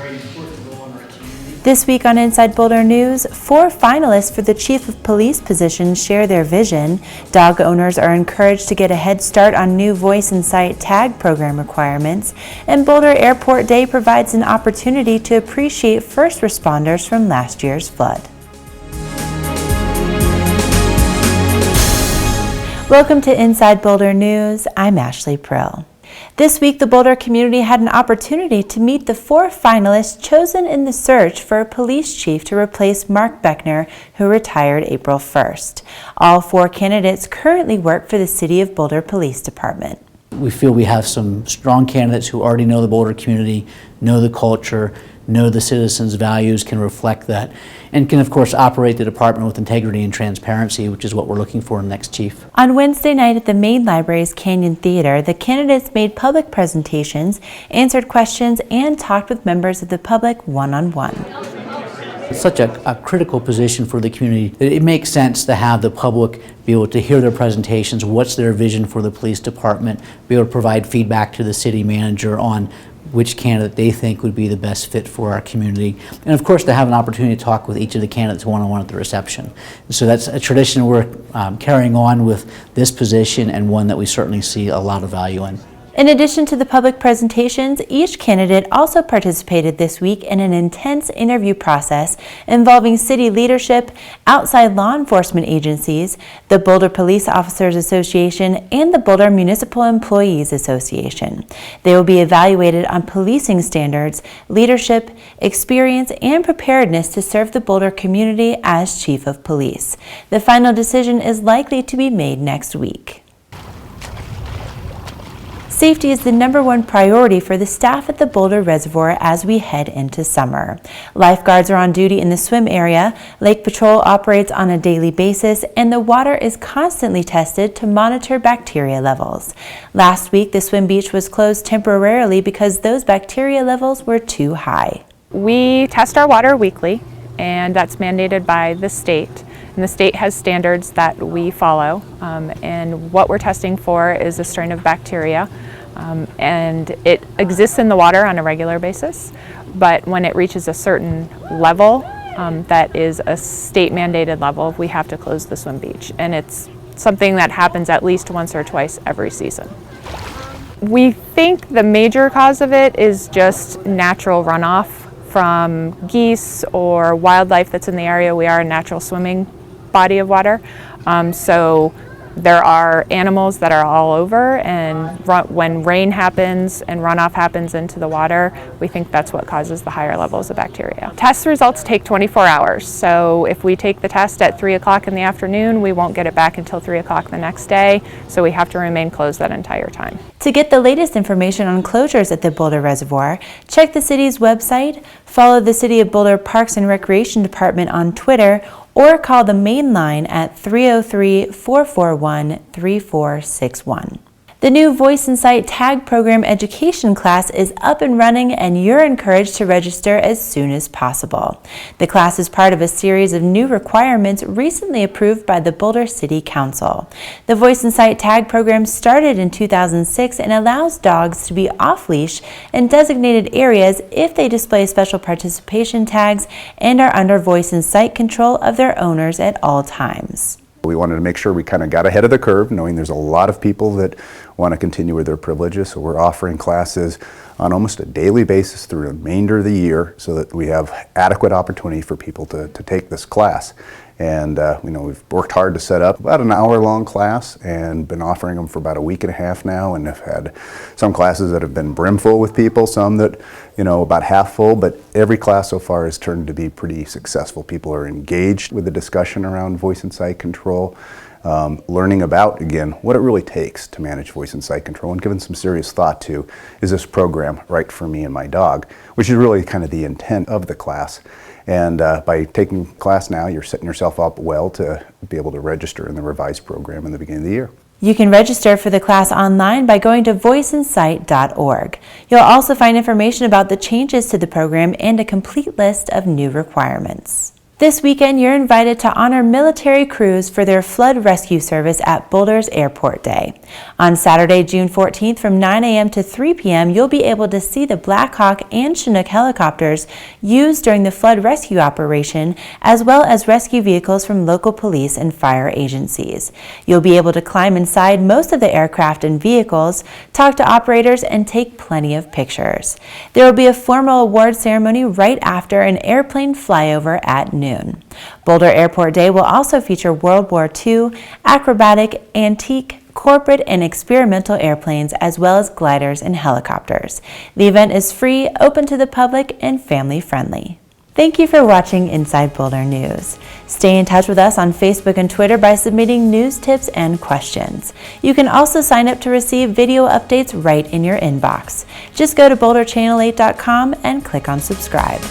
very important role in our community. This week on Inside Boulder News, 4 finalists for the Chief of Police position share their vision. Dog owners are encouraged to get a head start on new Voice and Sight tag program requirements. And Boulder Airport Day provides an opportunity to appreciate first responders from last year's flood. Welcome to Inside Boulder News. I'm Ashley Prill. This week, the Boulder community had an opportunity to meet the 4 finalists chosen in the search for a police chief to replace Mark Beckner, who retired April 1st. All 4 candidates currently work for the City of Boulder Police Department. We feel we have some strong candidates who already know the Boulder community, know the culture, know the citizens' values, can reflect that, and can of course operate the department with integrity and transparency, which is what we're looking for in the next chief. On Wednesday night at the main library's Canyon Theater, the candidates made public presentations, answered questions, and talked with members of the public one-on-one. It's such a critical position for the community that it makes sense to have the public be able to hear their presentations, what's their vision for the police department, be able to provide feedback to the city manager on which candidate they think would be the best fit for our community, and of course to have an opportunity to talk with each of the candidates one-on-one at the reception. And so that's a tradition we're carrying on with this position, and one that we certainly see a lot of value in. In addition to the public presentations, each candidate also participated this week in an intense interview process involving city leadership, outside law enforcement agencies, the Boulder Police Officers Association, and the Boulder Municipal Employees Association. They will be evaluated on policing standards, leadership, experience, and preparedness to serve the Boulder community as Chief of Police. The final decision is likely to be made next week. Safety is the #1 priority for the staff at the Boulder Reservoir as we head into summer. Lifeguards are on duty in the swim area, Lake Patrol operates on a daily basis, and the water is constantly tested to monitor bacteria levels. Last week, the swim beach was closed temporarily because those bacteria levels were too high. We test our water weekly, and that's mandated by the state. And the state has standards that we follow, and what we're testing for is a strain of bacteria, and it exists in the water on a regular basis, but when it reaches a certain level that is a state mandated level, we have to close the swim beach, and it's something that happens at least once or twice every season. We think the major cause of it is just natural runoff from geese or wildlife that's in the area. We are a natural swimming body of water, so there are animals that are all over, and when rain happens and runoff happens into the water, we think that's what causes the higher levels of bacteria. Test results take 24 hours, so if we take the test at 3 o'clock in the afternoon, we won't get it back until 3 o'clock the next day, so we have to remain closed that entire time. To get the latest information on closures at the Boulder Reservoir, check the city's website, follow the City of Boulder Parks and Recreation Department on Twitter, or call the main line at 303-441-3461. The new Voice and Sight Tag Program education class is up and running, and you're encouraged to register as soon as possible. The class is part of a series of new requirements recently approved by the Boulder City Council. The Voice and Sight Tag Program started in 2006 and allows dogs to be off-leash in designated areas if they display special participation tags and are under voice and sight control of their owners at all times. We wanted to make sure we kind of got ahead of the curve, knowing there's a lot of people that want to continue with their privileges, so we're offering classes on almost a daily basis through the remainder of the year so that we have adequate opportunity for people to take this class. And we've worked hard to set up about an hour-long class and been offering them for about a week and a half now, and have had some classes that have been brimful with people, some that, about half full, but every class so far has turned to be pretty successful. People are engaged with the discussion around voice and sight control, learning about, again, what it really takes to manage voice and sight control, and giving some serious thought to, is this program right for me and my dog, which is really kind of the intent of the class. And by taking class now, you're setting yourself up well to be able to register in the revised program in the beginning of the year. You can register for the class online by going to voiceandsight.org. You'll also find information about the changes to the program and a complete list of new requirements. This weekend, you're invited to honor military crews for their flood rescue service at Boulder's Airport Day. On Saturday, June 14th from 9 a.m. to 3 p.m., you'll be able to see the Black Hawk and Chinook helicopters used during the flood rescue operation, as well as rescue vehicles from local police and fire agencies. You'll be able to climb inside most of the aircraft and vehicles, talk to operators, and take plenty of pictures. There will be a formal award ceremony right after an airplane flyover at noon. Boulder Airport Day will also feature World War II, acrobatic, antique, corporate, and experimental airplanes, as well as gliders and helicopters. The event is free, open to the public, and family-friendly. Thank you for watching Inside Boulder News. Stay in touch with us on Facebook and Twitter by submitting news tips and questions. You can also sign up to receive video updates right in your inbox. Just go to boulderchannel8.com and click on subscribe.